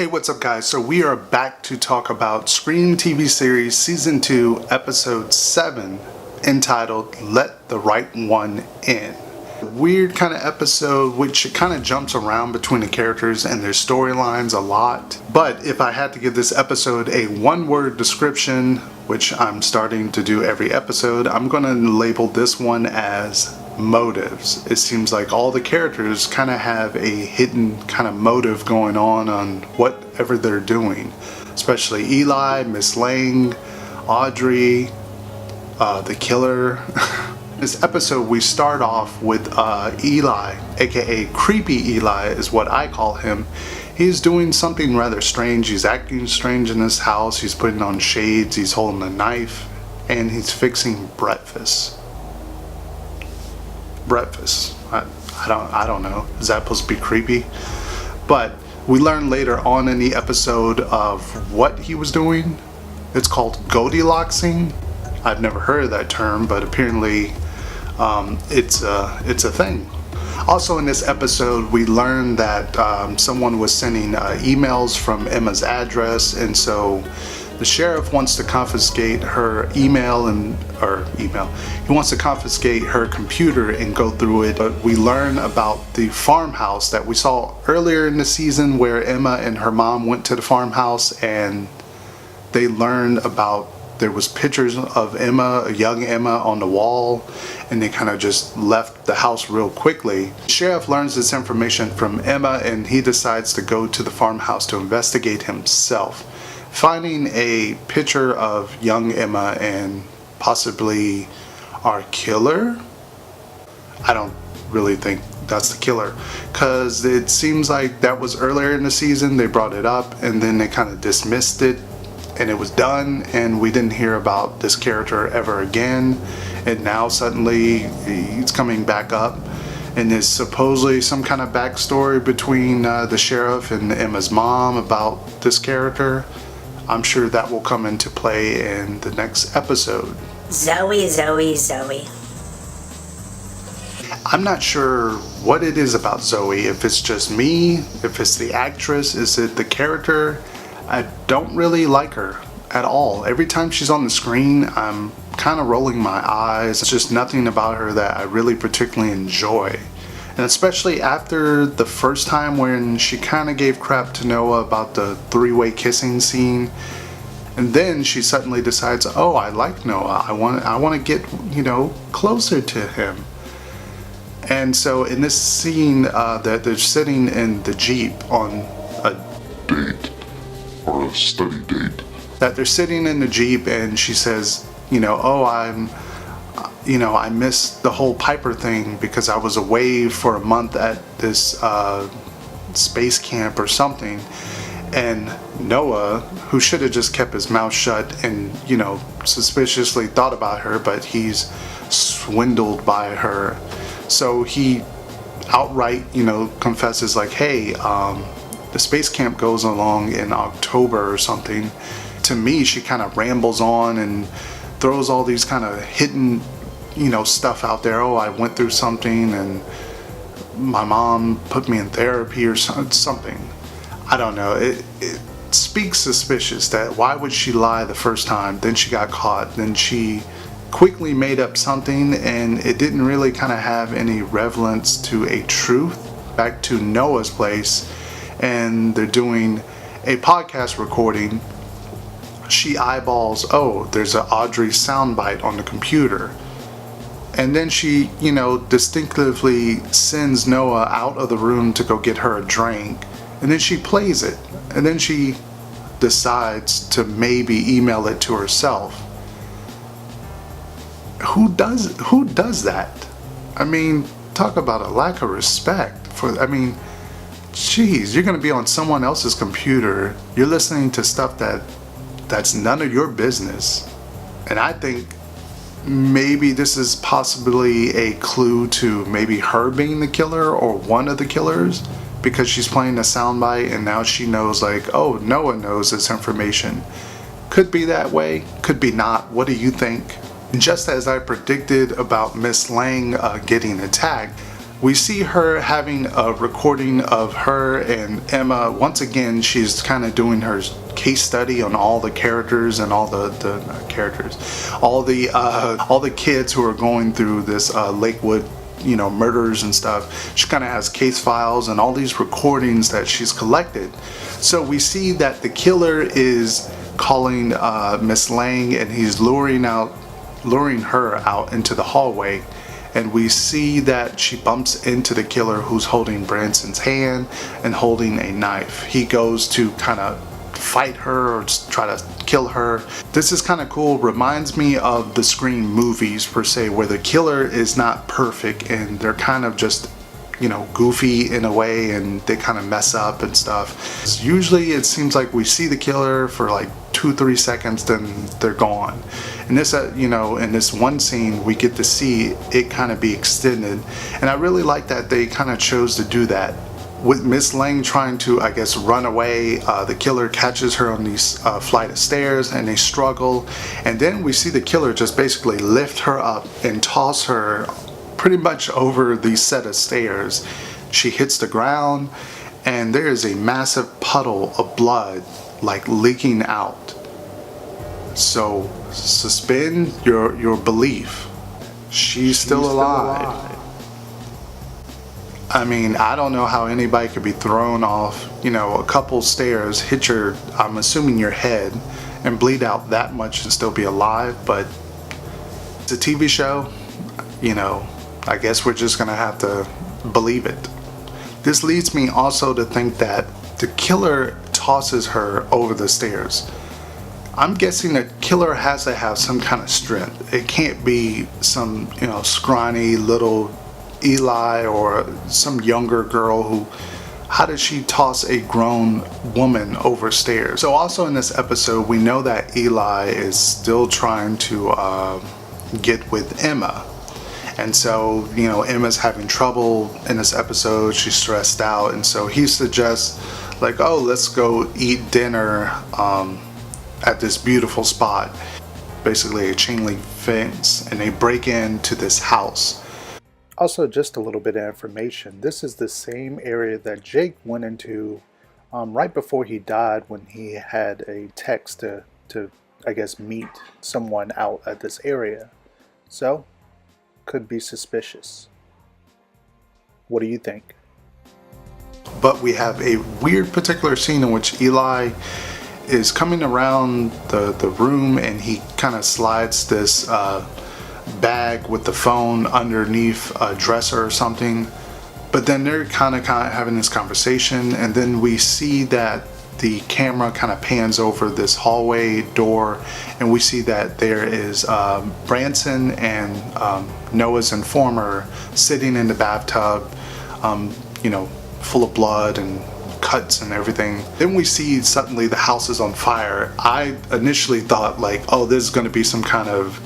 Hey, what's up guys? So we are back to talk about Scream TV series season 2 episode 7 entitled Let the Right One In. Weird kind of episode which kind of jumps around between the characters and their storylines a lot. But if I had to give this episode a one-word description, which I'm starting to do every episode, I'm going to label this one as motives. It seems like all the characters kind of have a hidden kind of motive going on whatever they're doing, especially Eli, Miss Lang, Audrey, the killer. This episode we start off with Eli, aka Creepy Eli is what I call him. He's doing something rather strange. He's acting strange in this house. He's putting on shades, he's holding a knife, and he's fixing breakfast. I don't know. Is that supposed to be creepy? But we learn later on in the episode of what he was doing. It's called Goldilocksing. I've never heard of that term, but apparently it's a thing. Also in this episode we learned that someone was sending emails from Emma's address, and so the sheriff wants to confiscate her he wants to confiscate her computer and go through it. But we learn about the farmhouse that we saw earlier in the season where Emma and her mom went to the farmhouse, and they learned about there was pictures of Emma, a young Emma, on the wall, and they kind of just left the house real quickly. The sheriff learns this information from Emma, and he decides to go to the farmhouse to investigate himself, finding a picture of young Emma and possibly our killer. I don't really think that's the killer, because it seems like that was earlier in the season. They brought it up and then they kind of dismissed it and it was done, and we didn't hear about this character ever again. And now suddenly he's coming back up, and there's supposedly some kind of backstory between the sheriff and Emma's mom about this character. I'm sure that will come into play in the next episode. Zoe. I'm not sure what it is about Zoe, if it's just me, if it's the actress, is it the character? I don't really like her at all. Every time she's on the screen, I'm kind of rolling my eyes. It's just nothing about her that I really particularly enjoy. And especially after the first time when she kind of gave crap to Noah about the three-way kissing scene, and then she suddenly decides, oh, I like Noah. I want to get, closer to him. And so in this scene that they're sitting in the Jeep on a date, or a study date, that they're sitting in the Jeep, and she says, I missed the whole Piper thing because I was away for a month at this space camp or something. And Noah, who should have just kept his mouth shut and, suspiciously thought about her, but he's swindled by her. So he outright, confesses like, hey, the space camp goes along in October or something. To me, she kind of rambles on and throws all these kind of hidden, stuff out there. Oh, I went through something and my mom put me in therapy or something. I don't know. It speaks suspicious that why would she lie the first time? Then she got caught. Then she quickly made up something, and it didn't really kind of have any relevance to a truth. Back to Noah's place, and they're doing a podcast recording. She eyeballs, oh, there's an Audrey soundbite on the computer. And then she, distinctively sends Noah out of the room to go get her a drink. And then she plays it. And then she decides to maybe email it to herself. Who does that? I mean, talk about a lack of respect geez, you're going to be on someone else's computer. You're listening to stuff that's none of your business. And I think maybe this is possibly a clue to maybe her being the killer or one of the killers, because she's playing a soundbite and now she knows, like, oh, Noah knows this information. Could be that way, could be not. What do you think? And just as I predicted about Miss Lang getting attacked, We see her having a recording of her and Emma. Once again, she's kind of doing her case study on all the characters and all the characters, all the kids who are going through this Lakewood, murders and stuff. She kind of has case files and all these recordings that she's collected. So we see that the killer is calling Miss Lang, and he's luring her out into the hallway. And we see that she bumps into the killer, who's holding Branson's hand and holding a knife. He goes to kind of fight her or just try to kill her. This is kind of cool. Reminds me of the Scream movies per se, where the killer is not perfect and they're kind of just goofy in a way, and they kind of mess up and stuff. Usually it seems like we see the killer for like 2-3 seconds, then they're gone. And this in this one scene we get to see it kind of be extended, and I really like that they kind of chose to do that. With Miss Lang trying to, I guess, run away, the killer catches her on these flight of stairs, and they struggle, and then we see the killer just basically lift her up and toss her pretty much over the set of stairs. She hits the ground, and there is a massive puddle of blood like leaking out. So suspend your belief. She's still alive. I mean, I don't know how anybody could be thrown off, a couple stairs, hit I'm assuming your head, and bleed out that much and still be alive. But it's a TV show, I guess we're just gonna have to believe it. This leads me also to think that the killer tosses her over the stairs. I'm guessing the killer has to have some kind of strength. It can't be some, scrawny little Eli or some younger girl who, how did she toss a grown woman over stairs? So also in this episode, we know that Eli is still trying to get with Emma. And so, Emma's having trouble in this episode. She's stressed out. And so he suggests, like, oh, let's go eat dinner at this beautiful spot. Basically a chain link fence. And they break into this house. Also, just a little bit of information. This is the same area that Jake went into right before he died, when he had a text to I guess, meet someone out at this area. So, could be suspicious. What do you think? But we have a weird particular scene in which Eli is coming around the room, and he kind of slides this bag with the phone underneath a dresser or something. But then they're kind of having this conversation, and then we see that the camera kind of pans over this hallway door, and we see that there is Branson and Noah's informer sitting in the bathtub, full of blood and cuts and everything. Then we see suddenly the house is on fire. I initially thought like, oh, this is going to be some kind of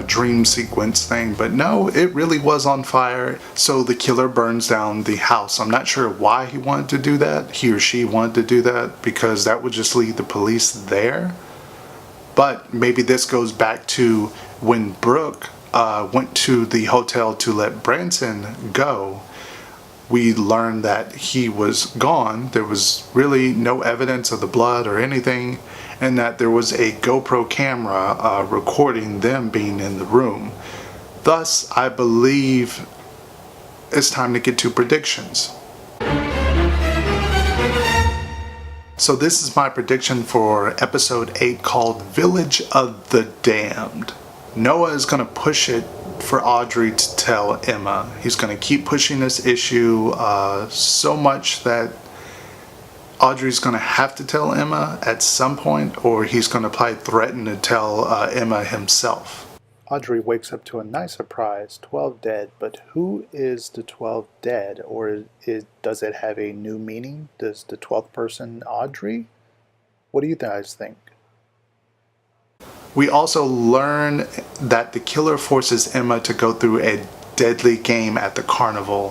dream sequence thing, but no, it really was on fire. So the killer burns down the house. I'm not sure why he wanted to do that. He or she wanted to do that because that would just lead the police there. But maybe this goes back to when Brooke went to the hotel to let Branson go. We learned that he was gone. There was really no evidence of the blood or anything, and that there was a GoPro camera recording them being in the room. Thus, I believe it's time to get to predictions. So this is my prediction for episode 8, called Village of the Damned. Noah is going to push it for Audrey to tell Emma. He's going to keep pushing this issue so much that Audrey's going to have to tell Emma at some point, or he's going to probably threaten to tell Emma himself. Audrey wakes up to a nice surprise, 12 dead, but who is the 12th dead? Or does it have a new meaning? Does the 12th person Audrey? What do you guys think? We also learn that the killer forces Emma to go through a deadly game at the carnival.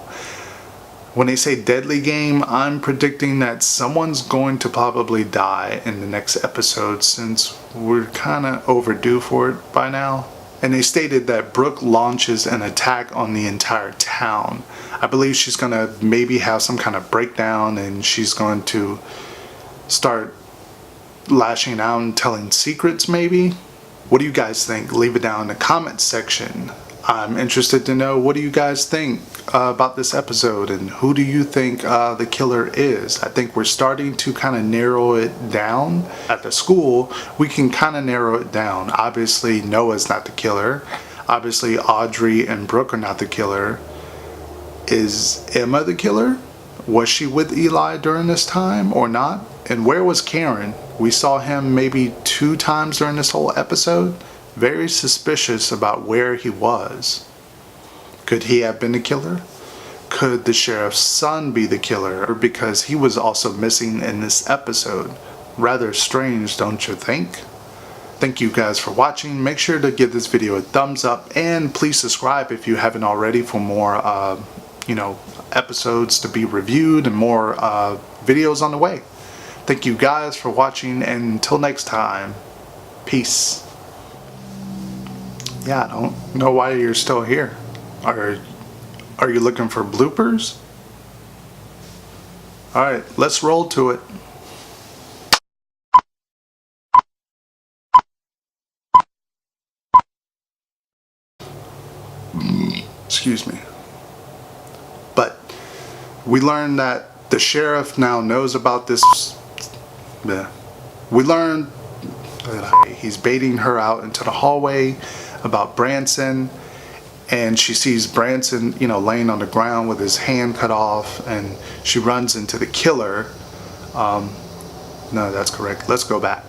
When they say deadly game, I'm predicting that someone's going to probably die in the next episode, since we're kind of overdue for it by now. And they stated that Brooke launches an attack on the entire town. I believe she's going to maybe have some kind of breakdown, and she's going to start lashing out and telling secrets maybe. What do you guys think? Leave it down in the comments section. I'm interested to know, what do you guys think about this episode, and who do you think the killer is? I think we're starting to kind of narrow it down. At the school, we can kind of narrow it down. Obviously, Noah's not the killer. Obviously, Audrey and Brooke are not the killer. Is Emma the killer? Was she with Eli during this time or not? And where was Karen? We saw him maybe 2 times during this whole episode. Very suspicious about where he was. Could he have been the killer? Could the sheriff's son be the killer? Because he was also missing in this episode. Rather strange, don't you think? Thank you guys for watching. Make sure to give this video a thumbs up, and please subscribe if you haven't already for more episodes to be reviewed and more videos on the way. Thank you guys for watching, and until next time, peace. Yeah, I don't know why you're still here. Are you looking for bloopers? Alright, let's roll to it. Excuse me. But we learned that the sheriff now knows about this. We learned he's baiting her out into the hallway about Branson, and she sees Branson, laying on the ground with his hand cut off, and she runs into the killer. No, that's correct. Let's go back.